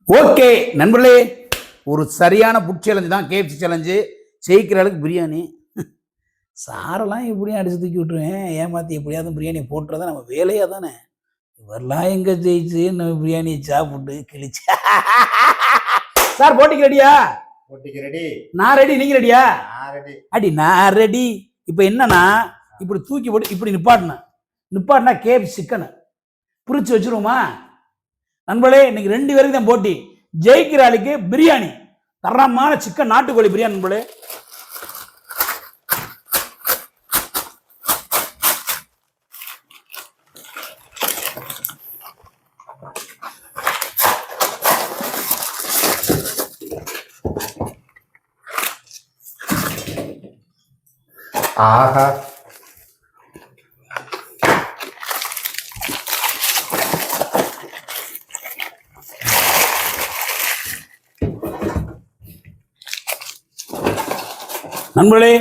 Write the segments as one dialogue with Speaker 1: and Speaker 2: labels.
Speaker 1: Okay நண்பர்களே, ஒரு சரியான புட் சேலஞ்சு தான் கேஎஃப்சி சேலஞ்சு. ஜெயிக்கிற அளவுக்கு பிரியாணி. சாரெல்லாம் எப்படியும் அடிச்சு தூக்கி விட்டுருவேன், ஏமாற்றி எப்படியாவது பிரியாணி போட்டுறதா நம்ம வேலையாக தானே. இவரெல்லாம் எங்கே ஜெயிச்சு நம்ம பிரியாணி சாப்பிட்டு கிழிச்சு. சார் போட்டிக்கு ரெடியா?
Speaker 2: போட்டிக்கு ரெடி.
Speaker 1: நான் ரெடி, நீங்க ரெடியா?
Speaker 2: நான் ரெடி.
Speaker 1: அடி நான் ரெடி. இப்போ என்னன்னா, இப்படி தூக்கி போட்டு இப்படி நிப்பாட்டினா கேஎஃப்சி சிக்கனு பிரிச்சு வச்சிருவோமா? நண்பர்களே, இன்னைக்கு 2 பேருக்கு தான் போட்டி. ஜெயிக்கிற ஆளுக்கு பிரியாணி, தரமான சிக்கன் நாட்டுக்கோழி பிரியாணி. நண்பர்களே,
Speaker 2: ஆஹா,
Speaker 1: நண்பர்களே,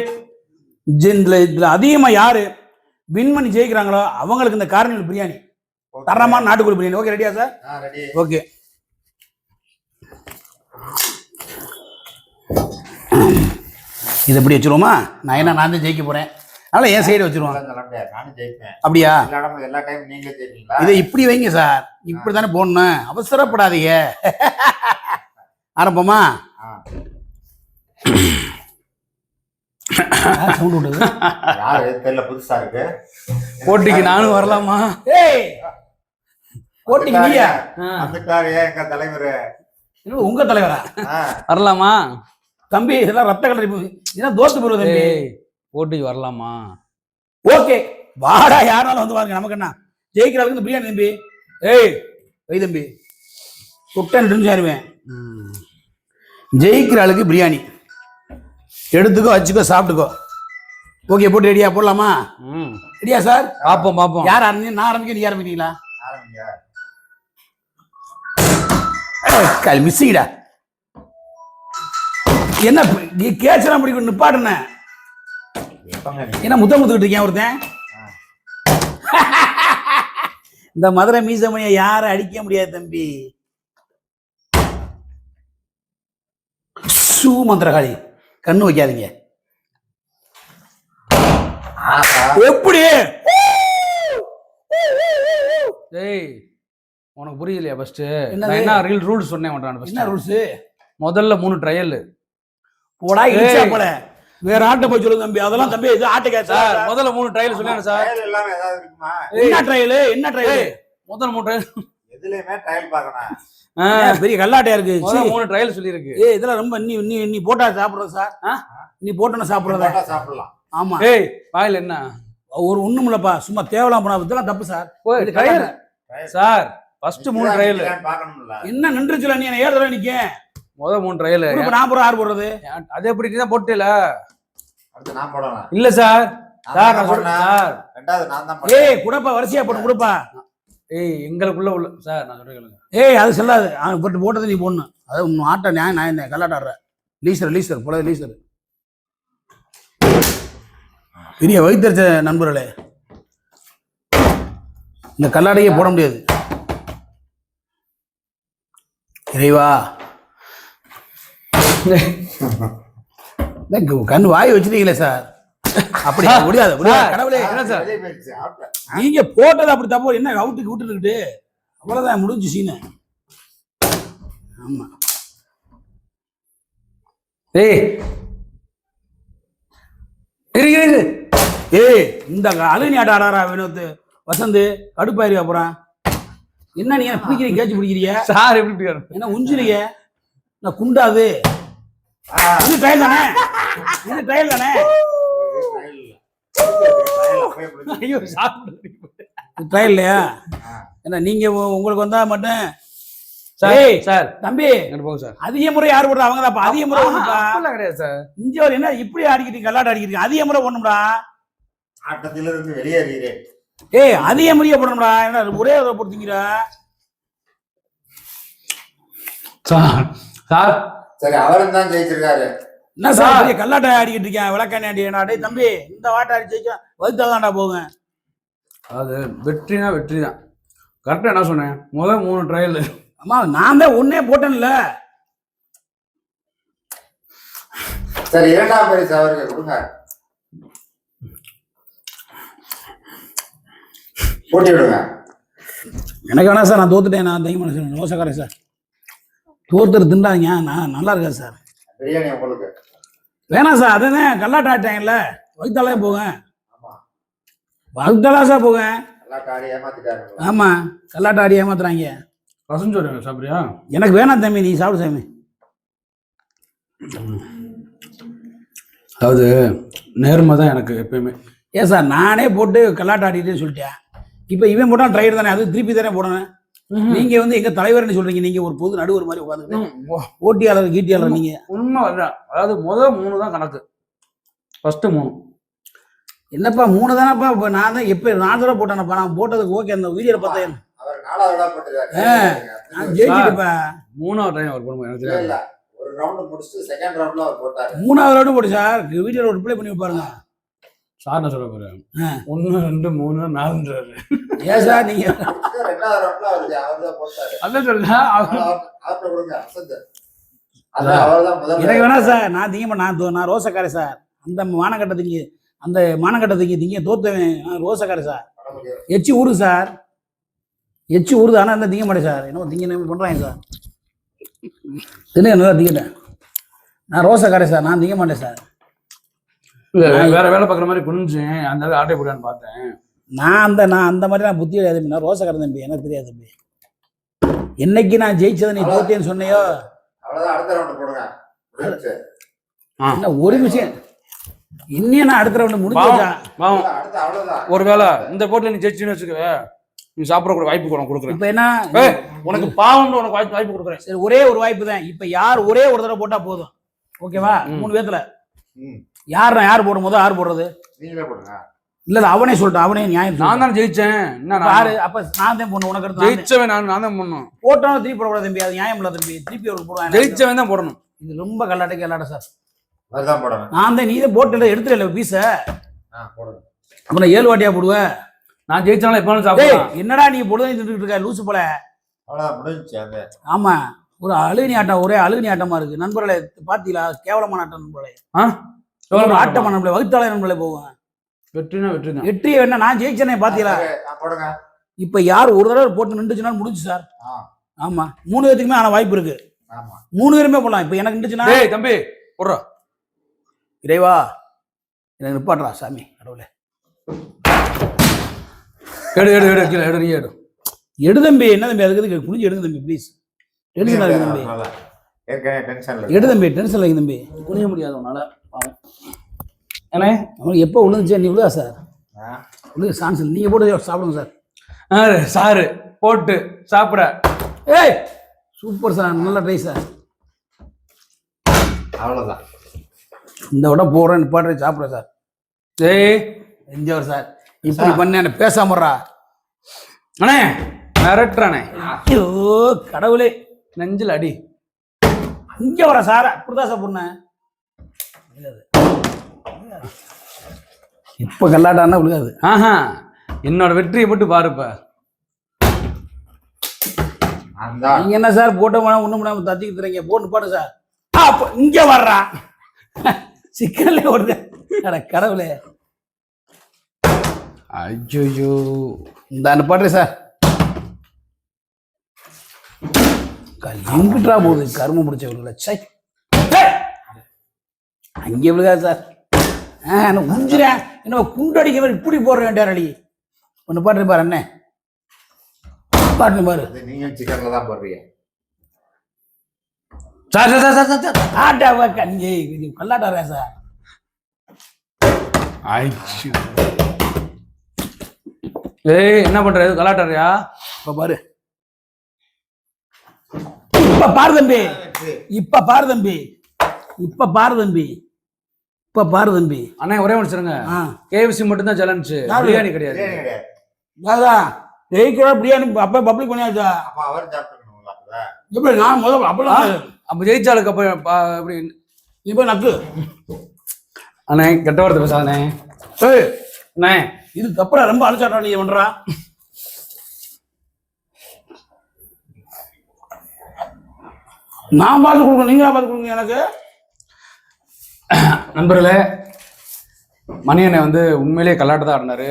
Speaker 1: இதுல அதிகமா யாரு வின் பண்ணி ஜெயிக்கிறாங்களோ அவங்களுக்கு இந்த கார்னிவல் பிரியாணி, தரமான நாட்டுக்கோழி பிரியாணி. ஓகே, ரெடியா சார்?
Speaker 2: ரெடி.
Speaker 1: ஓகே, இது எப்படி வச்சிருவோமா? நான் தான் ஜெயிக்க போறேன், அதனால என் சைடு வச்சிருவோம்.
Speaker 2: நானும் ஜெயிப்பேன்.
Speaker 1: அப்படியா?
Speaker 2: எல்லா டைம் நீங்களே ஜெயிப்பீங்களா?
Speaker 1: இதை இப்படி வைங்க சார், இப்படி தானே போடணும், அவசரப்படாதீங்க. ஆரம்பமா?
Speaker 2: புதுசா இருக்கு.
Speaker 3: போட்டிக்கு நானும் வரலாமா?
Speaker 1: போட்டிக்கு நீயா?
Speaker 2: எங்க தலைவர்.
Speaker 1: உங்க தலைவரா?
Speaker 3: வரலாமா
Speaker 1: தம்பி? இதெல்லாம் ரத்த கலரி, இதெல்லாம் தோத்து போடுவது தம்பி.
Speaker 3: போட்டிக்கு வரலாமா?
Speaker 1: ஓகே, வாடா, யாராலும் வந்து பாருங்க, நமக்கு என்ன. ஜெயிக்கிற அளவுக்கு பிரியாணி தம்பி. வை தம்பி, குட்டன் தெரிஞ்சாருவேன். ஜெயிக்கிற ஆளுக்கு பிரியாணி எடுத்துக்கோ, வச்சுக்கோ, சாப்பிட்டுக்கோ. ஓகே, போட்டு ரெடியா? போடலாமா? ரெடியா சார்?
Speaker 3: பாப்போம்.
Speaker 1: யார் ஆரம்பிங்க? நான் ஆரம்பிக்க, நீ ஆரம்பிக்கிறீங்களா? மிஸ்ஸிங்கடா. என்ன கேச்சலாம் பிடிக்கும், நிப்பாடுன என்ன முத்துக்கிட்டு இருக்கேன் ஒருத்தன். இந்த மதுரை மீசமணியை யாரும் அடிக்க முடியாது தம்பி. சூ மந்திரகாளி, கண்ணு வைக்காதீங்க. எப்படி?
Speaker 3: உனக்கு புரியலையா? ஃபர்ஸ்ட் என்ன ரூல்ஸ் சொன்னேன்.
Speaker 1: என்ன ரூல்ஸ்?
Speaker 3: முதல்ல 3 ட்ரையல்
Speaker 1: போடா, இழுச்சா போல. வேற ஆட்டை போய் சொல்லுங்க தம்பி. அதெல்லாம் தம்பி, இது ஆட்டை கேட்சா.
Speaker 3: முதல்ல 3 ட்ரையல் சொன்னேன் சார்.
Speaker 1: என்ன ட்ரையல்? என்ன ட்ரையல்?
Speaker 3: முதல்ல 3 ட்ரையல்.
Speaker 2: எதுலயுமே ட்ரையல் பார்க்கணும்.
Speaker 1: பெரிய கல்லாட்டையா இருக்கு.
Speaker 3: 3 ட்ரையல் சொல்லி இருக்கு.
Speaker 1: இதெல்லாம் ரொம்ப நீ போட்டா சாப்பிடுறது சார். நீ போட்டோன்னு சாப்பிடுறதா?
Speaker 2: சாப்பிடலாம்.
Speaker 1: ஆமா.
Speaker 3: வாயில் என்ன
Speaker 1: ஒரு ஒண்ணும் இல்லப்பா, சும்மா தேவலாம் போனா இதெல்லாம் தப்பு சார்.
Speaker 3: சார் ஃபர்ஸ்ட் 3 ட்ரையல்
Speaker 2: பார்க்கணும்ல.
Speaker 1: என்ன நின்றுச்சுல, நீ ஏன் தடவை நிக்க?
Speaker 3: முதல் 3 ட்ரையல்
Speaker 1: நான் போற, யார் போடுறது?
Speaker 3: அது எப்படி நீ தான் போட்டல?
Speaker 2: அடுத்து நான் போடலாம்.
Speaker 3: இல்ல சார், சார் நான் சொல்றேன் சார்.
Speaker 2: ரெண்டாவது நான் தான் போடுறேன்.
Speaker 1: குடப்பா, வரிசையா போட்டு கொடுப்பா.
Speaker 3: எங்களுக்குள்ள உள்ள சார் நான் சொல்றேன்.
Speaker 1: அது சொல்லாது. அவன் போட்டது நீ போடணும். அது உன் ஆட்ட நியாயம். நான் என்ன கல்லாட்டாடுற? லீசர் போல லீசர். பெரிய வைத்தறிச்ச நண்பர்களே, இந்த கல்லாடையே போட முடியாது. இறைவா, கண் வாய் வச்சிருக்கீங்களே சார். அப்படி முடியாது கடவுளே. நீங்க போட்டது அப்படி தப்பு. என்ன அவுட்டுக்கு விட்டுக்கிட்டு அவ்வளவுதான், முடிஞ்சு சீனு. ஆமா. இந்த அழுனி ஆட்ட ஆடாரா வினோத் வசந்த்? கடுப்பாயிரு. அப்புறம் என்ன நீ பிடிக்கிறீங்க, கேச்சு பிடிக்கிறீங்க
Speaker 3: சார்? எப்படி
Speaker 1: என்ன உஞ்சிருங்க? நான் குண்டாது. இது ட்ரையல் தானே? இது ட்ரையல் தானே? ட்ரையல் இல்லையா? என்ன நீங்க உங்களுக்கு வந்தா மட்டும்
Speaker 3: சார்
Speaker 1: தம்பி
Speaker 3: சார்.
Speaker 1: அதிக முறை யாரு போடுறா? அவங்க தான் அதிக முறை
Speaker 3: கிடையாது சார்.
Speaker 1: இங்க ஒரு என்ன இப்படி அடிக்கிறீங்க, கல்லாட்ட அடிக்கிறீங்க. அதிக முறை போடணும்டா.
Speaker 2: ஆட்டத்திலிருந்து வெளியேறீரே.
Speaker 1: அதிக முறையா போடணும்டா. என்ன ஒரே பொறுத்தீங்கடா
Speaker 3: சார். சார்
Speaker 2: சரி, அவரும் தான் ஜெயிச்சிருக்காரு.
Speaker 1: என்ன சார் கல்லாட்டை ஆடிக்கிட்டு இருக்கேன், விளக்கானே அடி தம்பி. இந்த வாட்டை அடி ஜெயிச்சா வகுத்தாதான்டா போங்க.
Speaker 3: அது வெற்றினா வெற்றி தான். கரெக்டாக என்ன சொன்னேன்? முதல் 3 ட்ரையல்
Speaker 1: அம்மா நான் தான் ஒன்னே போட்டேன்ல.
Speaker 2: சரி, இரண்டாம் பரிசு அவருக்கு கொடுங்க. போட்டி விடுங்க.
Speaker 1: எனக்கு வேணாம் சார், நான் தோத்துட்டேன். நான் தைக்க மாட்டேன், ரோசக்காரன் சார். தோத்துட்டு திண்டாங்க, நான் நல்லா இருக்கேன் சார்.
Speaker 2: பிரியாணி உங்களுக்கு
Speaker 1: வேணாம் சார், அதுதான் கல்லாட்ட ஆட்டாங்கல்ல, வகுத்தாலே போவேன்.
Speaker 2: ஆமா,
Speaker 1: வகுத்தாலா சார் போவேன்.
Speaker 2: நல்லா காரி ஏமாத்திட்டாரு.
Speaker 1: ஆமா, கல்லாட்ட ஆடி ஏமாத்துறாங்க.
Speaker 3: ரசம் சொல்லுங்க சாப்பிட்றியா?
Speaker 1: எனக்கு வேணாம் தம்பி, நீ சாப்பிடு சாமி.
Speaker 3: அதாவது நேர்மை தான் எனக்கு எப்பயுமே.
Speaker 1: ஏன் சார், நானே போட்டு கல்லாட்ட ஆடிட்டேன்னு சொல்லிட்டேன். இப்போ இவன் போட்டா ட்ரைடு தானே, அது திருப்பி தானே போடணும். நீங்க வந்து எங்க தலைவர்னு சொல்றீங்க, நீங்க ஒரு பொது நடுவர் மாதிரி உட்காந்துக்கிட்டு போட்டியாளர் கீட்டியாளர் நீங்க.
Speaker 3: உண்மை வரேன். அதாவது முதல் 3 தான் கணக்கு. ஃபர்ஸ்ட் 3
Speaker 1: என்னப்பா 3 தானப்பா. இப்போ நான் தான் எப்போ 4 தடவை போட்டேனப்பா. நான் போட்டதுக்கு ஓகே, அந்த வீடியோவில் பார்த்தேன்.
Speaker 2: அவர் 4வது போட்டுருக்காரு.
Speaker 1: நான் ஜெயிச்சிட்டுப்பா.
Speaker 3: 3வது டைம் அவர் போடும்போது எனக்கு
Speaker 2: இல்ல,
Speaker 3: தெரியாது.
Speaker 2: இல்ல, ஒரு ரவுண்ட் முடிச்சுட்டு செகண்ட் ரவுண்ட்ல அவர் போட்டாரு.
Speaker 1: 3வது ரவுண்டு போட்டு சார், வீடியோவில் ரிப்ளை பண்ணி பாருங்க
Speaker 3: சார். நான் சொல்ல போறேன் 1 2 3 4.
Speaker 1: ஏன் சார் நீங்க
Speaker 2: 2வது ரவுண்ட்ல அவர்தான் போட்டாரு.
Speaker 3: அதான் சொல்றேன்.
Speaker 2: அவர்கிட்ட கொடுங்க. அசந்து அதான் அவர்தான் முதல்ல.
Speaker 1: எனக்கு வேணா சார், நான் திங்க நான் ரோசக்காரன் சார். அந்த மானக்கட்டத்துக்கு திங்க தோத்துவேன். நான் ரோசக்காரன் சார். எச்சி ஊறுது சார், எச்சி ஊறுது. ஆனால் அந்த திங்க மாட்டேன் சார். என்ன திங்க பண்ணுறாங்க சார். தின்னு நல்லா திங்கிட்டேன். நான் ரோசக்காரன் சார், நான் திங்க மாட்டேன் சார்.
Speaker 3: வேற வேலை பார்க்குற மாதிரி குனிஞ்சேன், அந்த ஆட்டை போடான்னு பார்த்தேன்.
Speaker 1: நான் அந்த மாதிரி நான் புத்தி கிடையாது. நான் ரோசக்காரன் தம்பி, எனக்கு தெரியாது தம்பி. என்னைக்கு நான் ஜெயிச்சதை நீ தோத்தேன்னு சொன்னையோ
Speaker 2: அவ்வளவுதான். அடுத்த ரவுண்ட் போடுங்க.
Speaker 1: என்ன ஒரு விஷயம் இன்னும் நான் அடுத்த ரவுண்ட் முடிஞ்சா
Speaker 2: அடுத்து அவ்வளவுதான்.
Speaker 3: ஒருவேளை இந்த போட்டில நீ ஜெயிச்சுன்னு வச்சுக்க, நீ சாப்பிட கூட வாய்ப்பு கொடுக்குறேன்.
Speaker 1: இப்ப என்ன
Speaker 3: உனக்கு பாவம், உனக்கு வாய்ப்பு கொடுக்குறேன்.
Speaker 1: சரி, ஒரே ஒரு வாய்ப்பு தான். இப்ப யார் ஒரே ஒரு தடவை போட்டா போதும், ஓகேவா? 3 பேத்துல யார் போடும் போதோ யார் போடுறது?
Speaker 2: நீங்களே போடுங்க.
Speaker 1: இல்ல அவனே சொல்லிட்டான், அவனே நியாயம்.
Speaker 3: நான் தான் ஜெயிச்சேன்.
Speaker 1: யாரு? அப்ப நான் தான் போடணும். உனக்கு அடுத்து
Speaker 3: ஜெயிச்சவன் நான் தான் போடணும்.
Speaker 1: போட்டோம் திருப்பி போடக்கூடாது தம்பி, அது நியாயம் இல்ல தம்பி. திருப்பி அவருக்கு போடுவாங்க.
Speaker 3: ஜெயிச்சவன் தான் போடணும்.
Speaker 1: இது ரொம்ப கல்லாட்டைக்கு கல்லாட்ட சார்.
Speaker 2: அதுதான் போடணும்.
Speaker 1: நான் தான், நீ தான் போட்டு எடுத்துல பீஸ
Speaker 2: போடுங்க.
Speaker 1: அப்புறம் 7 வாட்டியா போடுவேன்.
Speaker 3: நான் ஜெயிச்சாலும் எப்ப சாப்பிடுவேன்.
Speaker 1: என்னடா நீ பொழுது தின்னுட்டு இருக்க லூசு போல.
Speaker 2: அவ்வளவுதான் முடிஞ்சுச்சு. அந்த
Speaker 1: ஆமா, ஒரு அழுகுனி ஆட்டம், ஒரே அழுகுனி ஆட்டமா இருக்கு. நண்பர்களே பாத்தீங்களா? கேவலமான ஆட்டம் நண்பர்களே. ஆட்டமா நண்பர்களே, வகுத்தாள நண்பர்களே போவேன்.
Speaker 3: வெற்றினா வெற்றி தான்.
Speaker 1: வெற்றி வேணா, நான் ஜெயிச்சேனே பாத்தீங்களா?
Speaker 2: போடுங்க.
Speaker 1: இப்ப யார் ஒரு தடவை போட்டு நின்றுச்சுன்னா முடிஞ்சு சார். ஆமா, 3 பேத்துக்குமே ஆன வாய்ப்பு இருக்கு.
Speaker 2: ஆமா,
Speaker 1: 3 பேருமே போடலாம். இப்ப எனக்கு நின்றுச்சுன்னா
Speaker 3: தம்பி போடுறா.
Speaker 1: இறைவா எனக்கு நிப்பாட்டுறா சாமி கடவுளே. எடு தம்பி. என்ன தம்பி அதுக்கு குனிஞ்சு எடுங்க தம்பி ப்ளீஸ். டென்ஷன் ஆகுது தம்பி. எடு தம்பி, டென்ஷன் ஆகுது தம்பி. குனிய முடியாது உன்னால. பாவம். ஏன்னா அவனுக்கு எப்போ விழுந்துச்சே, நீ விழுதா சார்? விழுது சான்ஸ் இல்லை. நீங்கள் போட்டு சாப்பிடுங்க சார்.
Speaker 3: சாரு போட்டு சாப்பிட.
Speaker 1: ஏய் சூப்பர் சார், நல்ல ட்ரை சார்.
Speaker 2: அவ்வளோதான்.
Speaker 1: இந்த விட போகிறேன், நிப்பாட்டுறேன், சாப்பிட்றேன் சார்.
Speaker 3: ஏய்
Speaker 1: என்ஜாய் சார். இப்படி பண்ண பேசாமறா
Speaker 3: அண்ணே, மிரட்டுறானே.
Speaker 1: ஐயோ கடவுளே,
Speaker 3: நெஞ்சில் அடி.
Speaker 1: இங்கே வர சார். அப்படிதான் சார் பொண்ணேன். இப்ப கல்லாட்டானா விழுகாது.
Speaker 3: ஆஹா, என்னோட வெற்றியை மட்டும் பாருப்ப.
Speaker 1: நீங்க என்ன சார் போட்ட ஒண்ணு முடியாம தத்திக்கு தரீங்க. போட்டு பாடு சார். இங்க வர்றா சிக்கல்ல ஓடுது. கடவுளே.
Speaker 3: ஐயோ,
Speaker 1: இந்த அனுப்பாடுற சார். எங்கிட்டா போகுது கரும முடிச்ச விழுல. சை, அங்கே விழுகாது சார். உஞ்சுறேன் என்ன குண்டடிக்க மாதிரி இப்படி போடுற வேண்டிய அடி. ஒன்று பாட்டு பாரு என்ன பாட்டு பாரு.
Speaker 2: நீங்க சிக்கன்ல தான் போடுறீங்க
Speaker 3: சார். சார் சார் சார்
Speaker 1: ஆட்டாவா கஞ்சி கல்லாட்டாரா சார்.
Speaker 3: ஏய் என்ன பண்ற? கலாட்டாரியா?
Speaker 1: இப்ப பாரு, இப்ப பாரு தம்பி, இப்ப பாரு தம்பி, இப்ப பாரு தம்பி, இப்ப பாரு தம்பி.
Speaker 3: அண்ணா ஒரே முடிச்சிருங்க. கேஎஃப்சி மட்டும் தான் சேலஞ்ச், பிரியாணி கிடையாது.
Speaker 1: அதான் ஜெயிக்கிறோம் பிரியாணி அப்ப பப்ளிக் பண்ணியாச்சா?
Speaker 2: அப்ப அவர் சாப்பிட்டுக்கணுங்களா?
Speaker 1: எப்படி நான் முதல்ல அப்பெல்லாம்
Speaker 3: அப்ப ஜெயிச்சாளுக்கு அப்ப அப்படி
Speaker 1: இப்ப நக்கு.
Speaker 3: அண்ணே கெட்ட வார்த்தை பேசாதண்ணே. அண்ணே
Speaker 1: இதுக்கப்புறம் ரொம்ப அனுச்சாட்டா நீ பண்றா. நான் பார்த்து கொடுங்க, நீங்களா பார்த்து கொடுங்க எனக்கு.
Speaker 3: நண்பர்களே, மணியனை வந்து உண்மையிலேயே கல்லாட்டு தான் ஆடினாரு.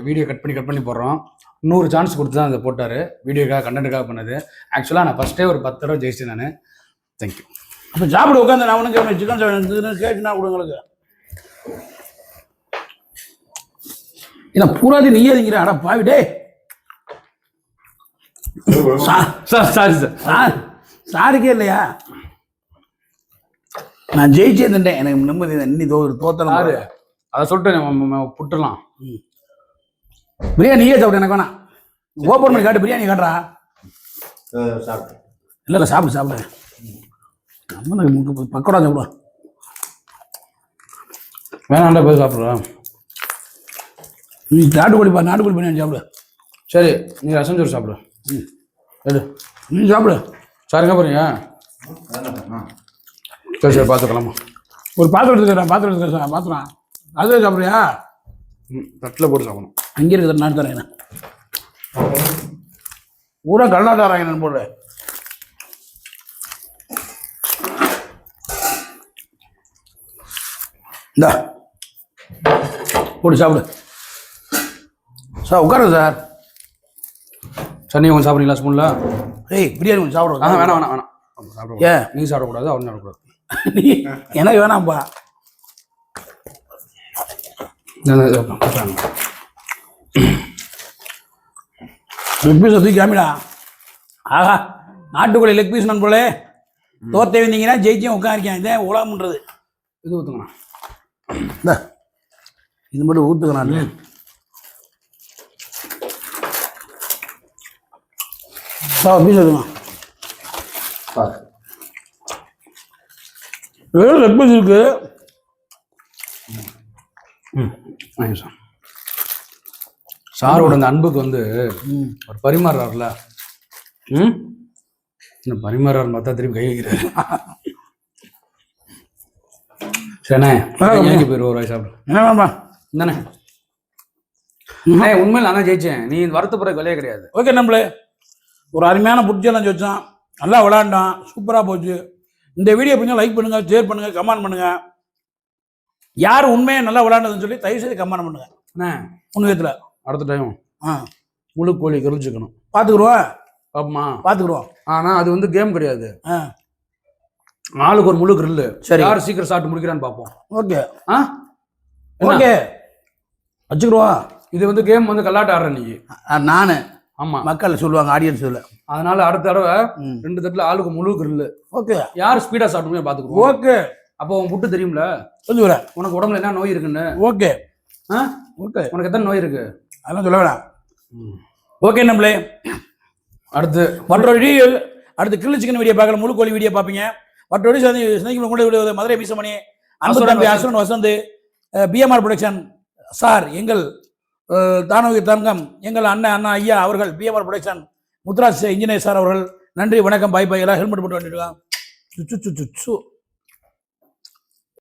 Speaker 3: வீடியோ கட் பண்ணி போடுறோம். 100 சான்ஸ் கொடுத்து தான் அதை போட்டார். வீடியோக்காக கண்டென்ட்டுக்காக பண்ணது. ஆக்சுவலாக நான் ஃபஸ்ட்டே ஒரு 10 தடவை ஜெயிச்சிட்டேன் நான். தேங்க்யூ.
Speaker 1: அப்போ சாப்பிட உட்காந்து நான் ஒன்றும் கேட்பேன். சிக்கன் சாப்பிட கேட்டுனா கொடுங்களுக்கு. இல்லை பூராதி நீயே திங்கிற. அட பாவிடே.
Speaker 3: Sorry sir.
Speaker 1: சாருக்கே இல்லையா? நான் ஜெயிச்சே தண்டேன். எனக்கு நிம்மதி இன்னி தோத்தலாம்.
Speaker 3: அதை சொல்லிட்டு புட்டுலாம்.
Speaker 1: பிரியாணி நீயே சாப்பிட, எனக்கு வேணாம். ஓப்பன் பண்ணி காட்டு, பிரியாணி காட்டுறா. இல்லை சாப்பிடு. நம்ம பக்கோடா சாப்பிடுவா.
Speaker 3: வேணாண்டா போய் சாப்பிட்றா.
Speaker 1: நீ நாட்டுக்கோழி பிரியாணி சாப்பிடு.
Speaker 3: சரி, நீ ரசம் சோறு சாப்பிடு. எடு,
Speaker 1: நீ சாப்பிடு.
Speaker 3: சாருங்க போறீங்க? சரி பார்த்துக்கலாமா?
Speaker 1: ஒரு பாத்திரம் எடுத்துக்கிறேன். பாத்திரம் அதே சாப்பிட்றியா?
Speaker 3: தட்டில் போட்டு சாப்பிடணும்.
Speaker 1: அங்கே இருக்கிற நாட்டு தரேன். ஊரா கல்லாட்டாராங்க நான் போடுறேன். இந்தா போட்டு சாப்பிடு. சார் உட்காருங்க சார்.
Speaker 3: சன்னி கொஞ்சம் சாப்பிட்றீங்களா ஸ்பூனில்?
Speaker 1: ஏய் பிரியாணி கொஞ்சம் சாப்பிடுவோம்.
Speaker 3: வேணாம் சாப்பிட.
Speaker 1: ஏன்
Speaker 3: நீ சாப்பிடக்கூடாது, அவன் சாப்பிடக்கூடாது.
Speaker 1: எனக்கு வேணாம்ப்பா. லெக் பீஸ் தூக்கி காமிடா. ஆஹா, நாட்டுக்கோழி லெக் பீஸ் நண்பர்களே. தோத்தே வந்தீங்கன்னா ஜெயிச்சியும் உட்காந்துருக்கேன். இதே உலகம்ன்றது.
Speaker 3: இது ஊற்றுங்கண்ணா.
Speaker 1: இந்த இது மட்டும் ஊற்றுக்கணான்னு பீஸ் எடுத்துக்கலாம். லெக் பீஸ் இருக்கு.
Speaker 3: சாரோட அந்த அன்புக்கு வந்து ஒரு பரிமாறுறாருல. இந்த பரிமாறாரு பார்த்தா திருப்பி கை வைக்கிறாரு. சரிண்ணே, போயிரு ஒரு வாய் சாப்பிடு.
Speaker 1: என்ன
Speaker 3: இந்தானே. உண்மையில் நான் தான் ஜெயிச்சேன். நீ வருத்தப்படுற வேலையே கிடையாது.
Speaker 1: ஓகே நம்மளே ஒரு அருமையான புட் சேலஞ்ச் வச்சான். நல்லா விளாண்டான். சூப்பராக போச்சு. இந்த வீடியோ பிடிச்சா லைக் பண்ணுங்க, ஷேர் பண்ணுங்க, கமெண்ட் பண்ணுங்க. யார் உண்மையை நல்லா விளாண்டதுன்னு சொல்லி தயவு செய்து கமெண்ட் பண்ணுங்க. உண்மையத்தில் அடுத்த டைம் முழு கோழி கறிச்சிக்கணும். பார்த்துக்குருவோம். பாப்பமா பார்த்துக்குருவோம். ஆனால் அது வந்து கேம் கிடையாது. ஆளுக்கு ஒரு முழு கிரில்லு. சரி, யார் சீக்கிரம் சாப்பிட்டு முடிக்கிறான்னு பார்ப்போம். ஓகே. ஓகே வச்சுக்கிடுவோம். இது வந்து கேம் வந்து கல்லாட்ட ஆடுறேன் நீ. நான் ஆமாம், மக்கள் சொல்லுவாங்க, ஆடியன்ஸ் இல்லை. அதனால அடுத்த தடவை 2 தட்டில் ஆளுக்கு முழு கிரில்லு. ஓகே. யார் ஸ்பீடாக சாப்பிட்டுமே பார்த்துக்குவோம். ஓகே. அப்போ உன் புட்டு தெரியும்ல, சொல்லுவேன் உனக்கு உடம்புல என்ன நோய் இருக்குன்னு. ஓகே. ஓகே. உனக்கு எத்தனை நோய் இருக்கு அதெல்லாம் சொல்ல வேணாம். ஓகே நம்மளே, அடுத்து மற்றொரு வீடியோ, அடுத்து கிரில் சிக்கன் வீடியோ பார்க்கலாம், முழு கோழி வீடியோ பார்ப்பீங்க. மற்றொரு சந்திக்கும் கொண்டு மதுரை பீசமணி, அன்பு தம்பி அசுரன் வசந்த், பிஎம்ஆர் ப்ரொடக்ஷன் சார், எங்கள் தானவி தங்கம், எங்கள் அண்ணா ஐயா அவர்கள், PMR production Muthuraj engineer sir அவர்கள். நன்றி, வணக்கம், பாய் பாய். எல்லாம் ஹெல்மெட் போட்டு வந்துடுவாங்க.